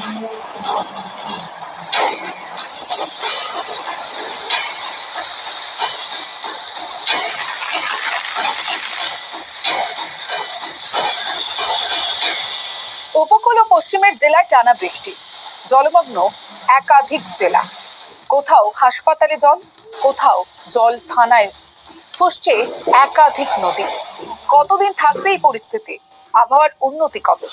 উপকূল ও পশ্চিমের জেলায় টানা বৃষ্টি, জলমগ্ন একাধিক জেলা। কোথাও হাসপাতালে জল, কোথাও জল থানায়, ফুসছে একাধিক নদী। কতদিন থাকবে এই পরিস্থিতি? আবহাওয়ার উন্নতি কবে?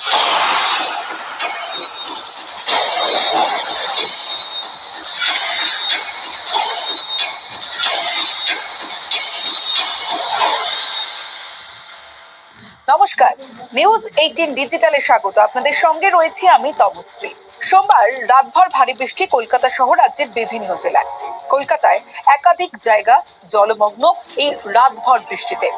নমস্কার, নিউজ 18 ডিজিটালে স্বাগত। আপনাদের সঙ্গে রয়েছি আমি তমশ্রী। সোমবার রাতভর ভারী বৃষ্টি কলকাতা সহ রাজ্যের বিভিন্ন জেলায়। কলকাতায় একাধিক জায়গা জলমগ্ন এই রাতভর বৃষ্টিতে।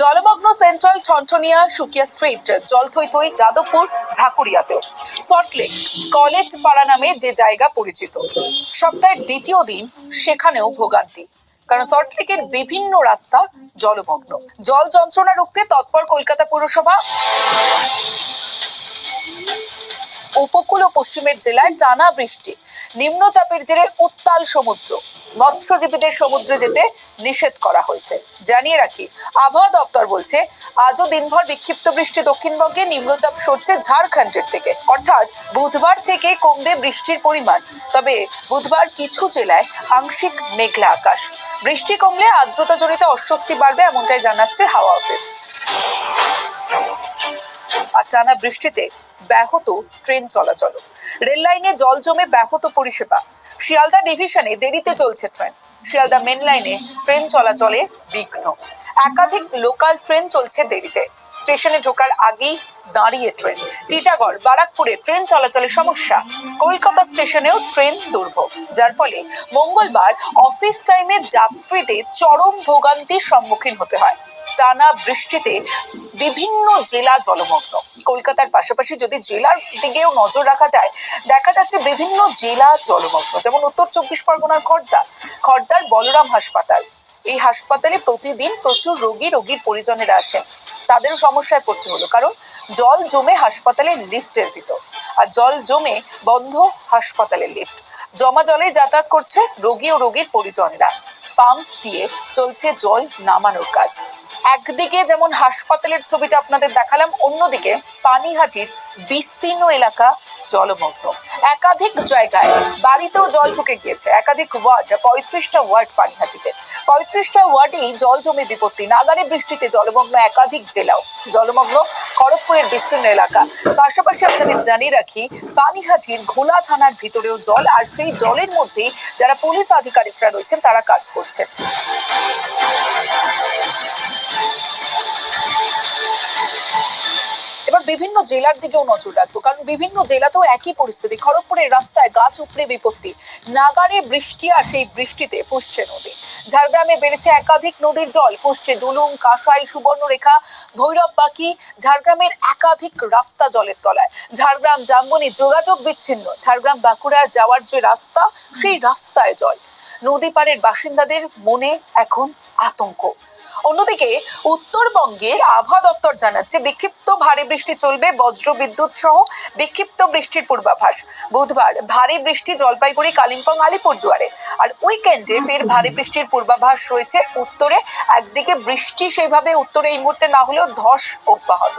জলমগ্ন সেন্ট্রাল, ঠনঠনিয়া, সুকিয়া স্ট্রিট, জলথইথই, যাদবপুর, ঢাকুরিয়াতেও। সল্টলেক কলেজ পাড়া নামে যে জায়গা পরিচিত, সপ্তাহের দ্বিতীয় দিন সেখানেও ভোগান্তি, কারণ সল্টলেকের বিভিন্ন রাস্তা জলমগ্ন। জল যন্ত্রণা রুখতে তৎপর কলকাতা পুরসভা। উপকূল ও পশ্চিমের জেলায় টানা বৃষ্টি, নিম্নচাপের জেরে উত্তাল সমুদ্র, মৎস্যজীবীদের সমুদ্রে যেতে নিষেধ করা হয়েছে। জানিয়ে রাখি, আবহাওয়া দপ্তর বলছে আজও দিনভর বিক্ষিপ্ত বৃষ্টি দক্ষিণবঙ্গে, নিম্নচাপ সরছে ঝাড়খণ্ডের থেকে, অর্থাৎ বুধবার থেকে কমবে বৃষ্টির পরিমাণ। তবে বুধবার কিছু জেলায় আংশিক মেঘলা আকাশ। বৃষ্টি কমলে আর্দ্রতা জনিত অস্বস্তি বাড়বে, এমনটাই জানাচ্ছে হাওয়া অফিস। আর টানা বৃষ্টিতে ব্যাহত ট্রেন চলাচল, রেল লাইনে জল জমে ব্যাহত পরিষেবা। শিয়ালদা ডিভিশনে দেরিতে চলছে ট্রেন, শিয়ালদা মেন লাইনে ট্রেন চলাচলে বিঘ্ন। একাধিক লোকাল ট্রেন চলছে দেরিতে, স্টেশনে ঢোকার আগেই দাঁড়িয়ে ট্রেন। টিটাগড়, বারাকপুরে ট্রেন চলাচলে সমস্যা। কলকাতা স্টেশনেও ট্রেন দুর্ভোগ, যার ফলে মঙ্গলবার অফিস টাইমে যাত্রীদের চরম ভোগান্তির সম্মুখীন হতে হয়। টানা বৃষ্টিতে বিভিন্ন জেলা জলমগ্ন। কলকাতার পাশাপাশি যদি জেলার দিকেও নজর রাখা যায়, দেখা যাচ্ছে বিভিন্ন জেলা জলমগ্ন। যেমন উত্তর 24 পরগনার খড়দার বলরাম হাসপাতাল। এই হাসপাতালে প্রতিদিন প্রচুর রোগীর পরিজনেরা আসেন, তাদেরও সমস্যায় পড়তে হলো, কারণ জল জমে হাসপাতালের লিফটের ভিতর। আর জল জমে বন্ধ হাসপাতালের লিফট, জমা জলে যাতায়াত করছে রোগী ও রোগীর পরিজনেরা। পাম্প দিয়ে চলছে জল নামানোর কাজ। একদিকে যেমন হাসপাতালের ছবিটা আপনাদের দেখালাম, অন্যদিকে পানিহাটির বিস্তীর্ণ এলাকা জলমগ্ন। একাধিক জায়গায় বাড়িতেও জল ঢুকে গিয়েছে। একাধিক ওয়ার্ড, 35টা ওয়ার্ড পানিহাটিতে, 35টা ওয়ার্ডেই জল জমে বিপত্তি। নাগারে বৃষ্টিতে জলমগ্ন একাধিক জেলাও জলমগ্ন। খড়গপুরের বিস্তীর্ণ এলাকা। পাশাপাশি আপনাদের জানিয়ে রাখি, পানিহাটির ঘোলা থানার ভিতরেও জল, আর সেই জলের মধ্যেই যারা পুলিশ আধিকারিকরা রয়েছেন তারা কাজ করছেন। এবার বিভিন্ন জেলার দিকেও নজর রাখবো, কারণ বিভিন্ন জেলাতেও একই পরিস্থিতি। খড়গপুরের রাস্তায় গাছ উপড়ে বিপত্তি, নাগারে বৃষ্টি, আর সেই বৃষ্টিতে ফুসছে নদী। ঝাড়গ্রামে বেড়েছে একাধিক নদীর জল, ফুসছে ডুলুং, কাঁসাই, সুবর্ণরেখা, ভৈরব বাকি। ঝাড়গ্রামের একাধিক রাস্তা জলের তলায়। ঝাড়গ্রাম জামবনি যোগাযোগ বিচ্ছিন্ন। ঝাড়গ্রাম বাঁকুড়া যাওয়ার যে রাস্তা, সেই রাস্তায় জল। নদী পাড়ের বাসিন্দাদের মনে এখন আতঙ্ক। অন্যদিকে উত্তরবঙ্গের আবহাওয়া দপ্তর জানাচ্ছে বিক্ষিপ্ত ভারী বৃষ্টি চলবে, বজ্র বিদ্যুৎ সহ বিক্ষিপ্ত বৃষ্টির পূর্বাভাস। বুধবার ভারী বৃষ্টি জলপাইগুড়ি, কালিম্পং, আলিপুরদুয়ারে। আর উইকেন্ডে ফের ভারী বৃষ্টির পূর্বাভাস রয়েছে উত্তরে। একদিকে বৃষ্টি সেইভাবে উত্তরে এই মুহূর্তে না হলেও ধস অব্যাহত।